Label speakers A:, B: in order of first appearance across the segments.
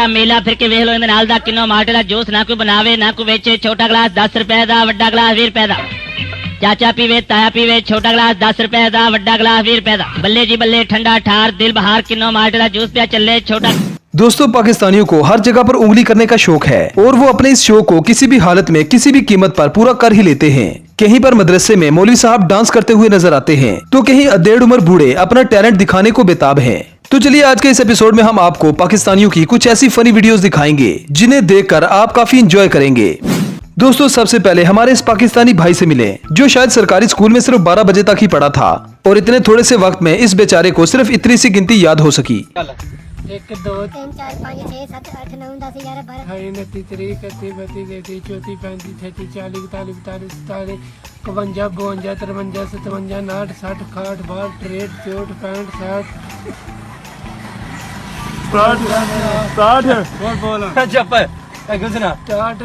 A: मेला फिर के वेख लो, नाल दा किन्नो माल्टे दा जूस ना कोई बनावे ना कोई बेचे। छोटा गिलास 10 रुपए दा, वड्डा गिलास 20 रुपए दा। चाचा पीवे ताया पीवे, छोटा गिलास 10 रुपए दा, वड्डा गिलास 20 रुपए दा। बल्ले जी बल्ले, ठंडा ठार दिल बहार, किन्नो माल्टे दा जूस पिया चले। छोटा
B: दोस्तों, पाकिस्तानियों को हर जगह पर उंगली करने का शौक है और वो अपने इस शौक को किसी भी हालत में किसी भी कीमत पर पूरा कर ही लेते हैं। कहीं पर मदरसे में मौलवी साहब डांस करते हुए नजर आते हैं तो कहीं अधेड़ उम्र बूढ़े अपना टैलेंट दिखाने को बेताब हैं। तो चलिए आज के इस एपिसोड में हम आपको पाकिस्तानियों की कुछ ऐसी फनी वीडियोस दिखाएंगे जिन्हें देखकर आप काफी इंजॉय करेंगे। दोस्तों, सबसे पहले हमारे इस पाकिस्तानी भाई से मिले जो शायद सरकारी स्कूल में सिर्फ 12 बजे तक ही पढ़ा था और इतने थोड़े से वक्त में इस बेचारे को सिर्फ इतनी सी गिनती याद हो सकी।
C: 1 2 3 4 5 6 7 8 9 10 11 12 29 30 31 32 33 34 35 36 40 41 42 43 52 52 53 54 57 60 61 62 63 64 65 60 बोल बोल
D: चुप है गुजरा
C: स्टार्ट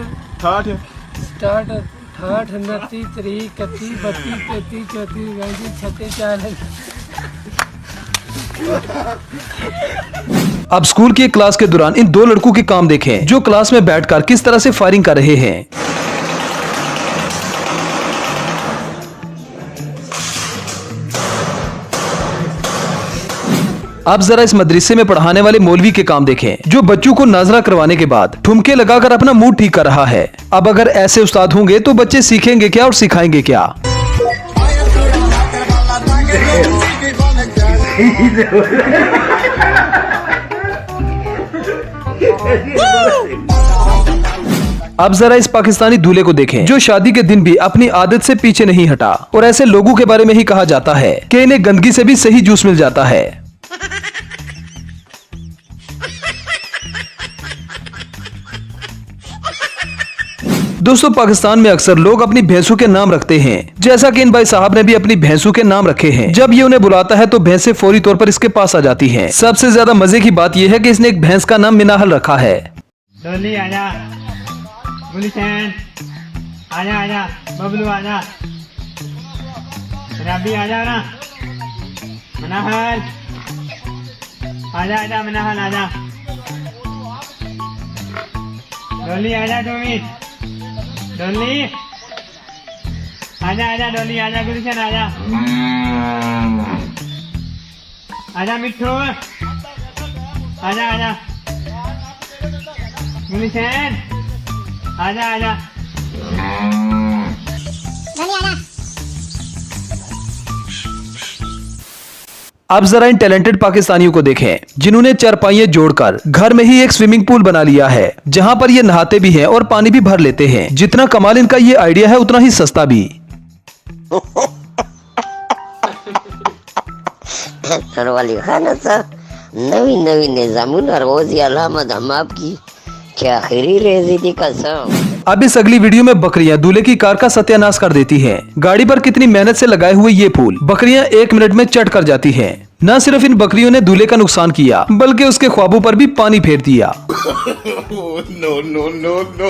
D: 60
C: स्टार्ट 68 29 30 31 32 33 34 35 36
B: अब स्कूल की एक क्लास के दौरान इन दो लड़कों के काम देखें जो क्लास में बैठकर किस तरह से फायरिंग कर रहे हैं। अब जरा इस मदरसे में पढ़ाने वाले मौलवी के काम देखें जो बच्चों को नाजरा करवाने के बाद ठुमके लगाकर अपना मूड ठीक कर रहा है। अब अगर ऐसे उस्ताद होंगे तो बच्चे सीखेंगे क्या और सिखाएंगे क्या। अब जरा इस पाकिस्तानी दूल्हे को देखें जो शादी के दिन भी अपनी आदत से पीछे नहीं हटा और ऐसे लोगों के बारे में ही कहा जाता है कि इन्हें गंदगी से भी सही जूस मिल जाता है। दोस्तों, पाकिस्तान में अक्सर लोग अपनी भैंसों के नाम रखते हैं, जैसा कि इन भाई साहब ने भी अपनी भैंसों के नाम रखे हैं। जब ये उन्हें बुलाता है तो भैंसें फौरी तौर पर इसके पास आ जाती हैं। सबसे ज्यादा मजे की बात यह है कि इसने एक भैंस का नाम मिनाहल रखा है।
C: डोली आजा, गुलिशन आजा आजा, बबलू आजा, रबी आजा ना, मनाहल आजा आजा, मनाहल आजा, डोली आजा, डोली डोली आजा आजा, डोली आजा, गुलिशन आजा, आजा मिठू आजा आजा, गुलिशन आजा आजा, डोली आजा।
B: अब जरा इन टैलेंटेड पाकिस्तानियों को देखें जिन्होंने चारपाइयां जोड़कर घर में ही एक स्विमिंग पूल बना लिया है जहां पर ये नहाते भी हैं और पानी भी भर लेते हैं। जितना कमाल इनका ये आइडिया है उतना ही सस्ता भी।
E: सरवाली खाना साहब, नवी नवी निजामुन रोजी अलामत हम आपकी क्या खैरी रेजी की कसम।
B: अब इस अगली वीडियो में बकरियां दूल्हे की कार का सत्यानाश कर देती हैं। गाड़ी पर कितनी मेहनत से लगाए हुए ये फूल बकरियां 1 मिनट में चट कर जाती हैं। न सिर्फ इन बकरियों ने दूल्हे का नुकसान किया बल्कि उसके ख्वाबों पर भी पानी फेर दिया।
D: नो नो नो नो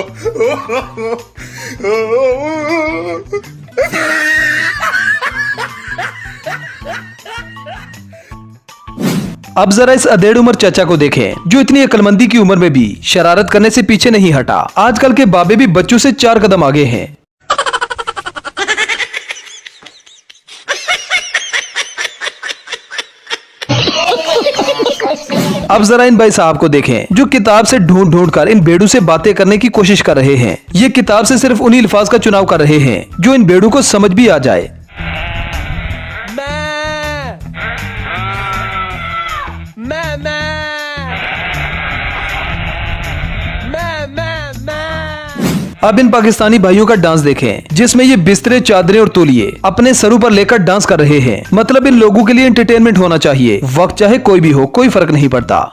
B: अब जरा इस अधेड़ उम्र चाचा को देखें जो इतनी अक्लमंदी की उम्र में भी शरारत करने से पीछे नहीं हटा। आजकल के बाबे भी बच्चों से 4 कदम आगे हैं। अब जरा इन भाई साहब को देखें जो किताब से ढूंढ ढूंढ कर इन भेड़ों से बातें करने की कोशिश कर रहे हैं। ये किताब से सिर्फ उन्हीं अल्फाज का चुनाव कर रहे हैं जो इन भेड़ों को समझ भी आ जाए। अब इन पाकिस्तानी भाइयों का डांस देखें जिसमें ये बिस्तरे, चादरें और तौलिए अपने सरों पर लेकर डांस कर रहे हैं। मतलब इन लोगों के लिए एंटरटेनमेंट होना चाहिए, वक्त चाहे कोई भी हो, कोई फर्क नहीं पड़ता।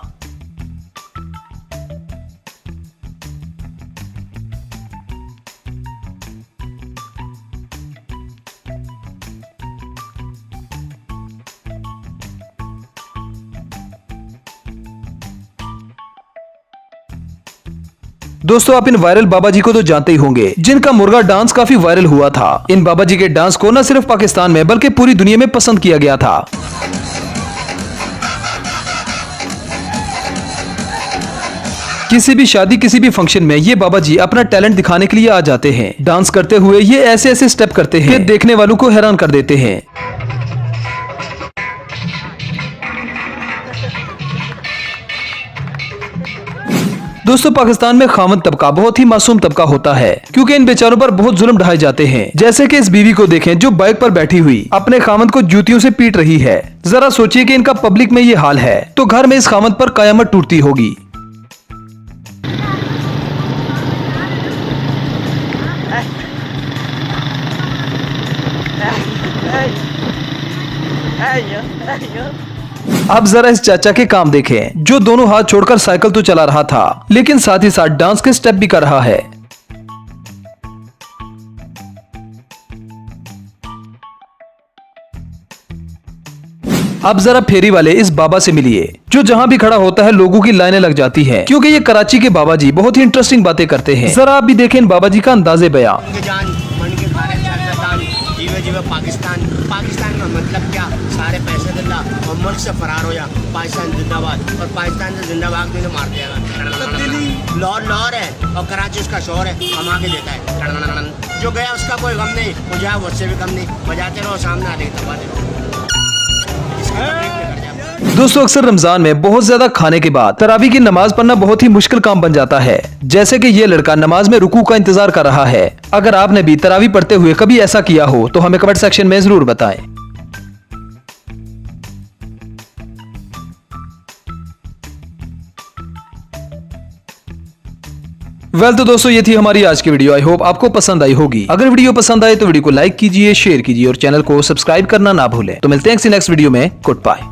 B: दोस्तों, आप इन वायरल बाबा जी को तो जानते ही होंगे जिनका मुर्गा डांस काफी वायरल हुआ था। इन बाबा जी के डांस को न सिर्फ पाकिस्तान में बल्कि पूरी दुनिया में पसंद किया गया था। किसी भी शादी किसी भी फंक्शन में ये बाबा जी अपना टैलेंट दिखाने के लिए आ जाते हैं। डांस करते हुए ये ऐसे ऐसे स्टेप करते हैं कि देखने वालों को हैरान कर देते हैं। दोस्तों पाकिस्तान में खावंद तबका बहुत ही मासूम तबका होता है, क्योंकि इन बेचारों पर बहुत जुल्म ढाए जाते हैं। जैसे कि इस बीवी को देखें जो बाइक पर बैठी हुई अपने खावंद को जूतियों से पीट रही है। जरा सोचिए कि इनका पब्लिक में ये हाल है तो घर में इस खावंद पर कयामत टूटती होगी। अब जरा इस चाचा के काम देखें, जो दोनों हाथ छोड़कर साइकिल तो चला रहा था लेकिन साथ ही साथ डांस के स्टेप भी कर रहा है। अब जरा फेरी वाले इस बाबा से मिलिए, जो जहाँ भी खड़ा होता है लोगों की लाइनें लग जाती हैं, क्योंकि ये कराची के बाबा जी बहुत ही इंटरेस्टिंग बातें करते हैं। जरा आप भी देखें इन बाबा जी का अंदाजे बयां।
F: पाकिस्तान पाकिस्तान का मतलब क्या, सारे पैसे दिल्ला और मुल्क से फरार हो जा। पाकिस्तान जिंदाबाद, और पाकिस्तान से जिंदाबाद भी मार देगा। लाहौर है और कराची उसका शोर है, कमा के देता है। जो गया उसका कोई गम नहीं, वो जाए उससे भी कम नहीं। बजाते रहो, सामने आ देगा दबाते रहो।
B: दोस्तों अक्सर रमजान में बहुत ज्यादा खाने के बाद तरावी की नमाज पढ़ना बहुत ही मुश्किल काम बन जाता है। जैसे कि ये लड़का नमाज में रुकू का इंतजार कर रहा है। अगर आपने भी तरावी पढ़ते हुए कभी ऐसा किया हो तो हमें कमेंट सेक्शन में जरूर बताएं। तो दोस्तों ये थी हमारी आज की वीडियो। आई होप आपको पसंद आई होगी। अगर वीडियो पसंद आए तो वीडियो को लाइक कीजिए, शेयर कीजिए और चैनल को सब्सक्राइब करना ना भूलें। तो मिलते हैं नेक्स्ट वीडियो में। Good bye.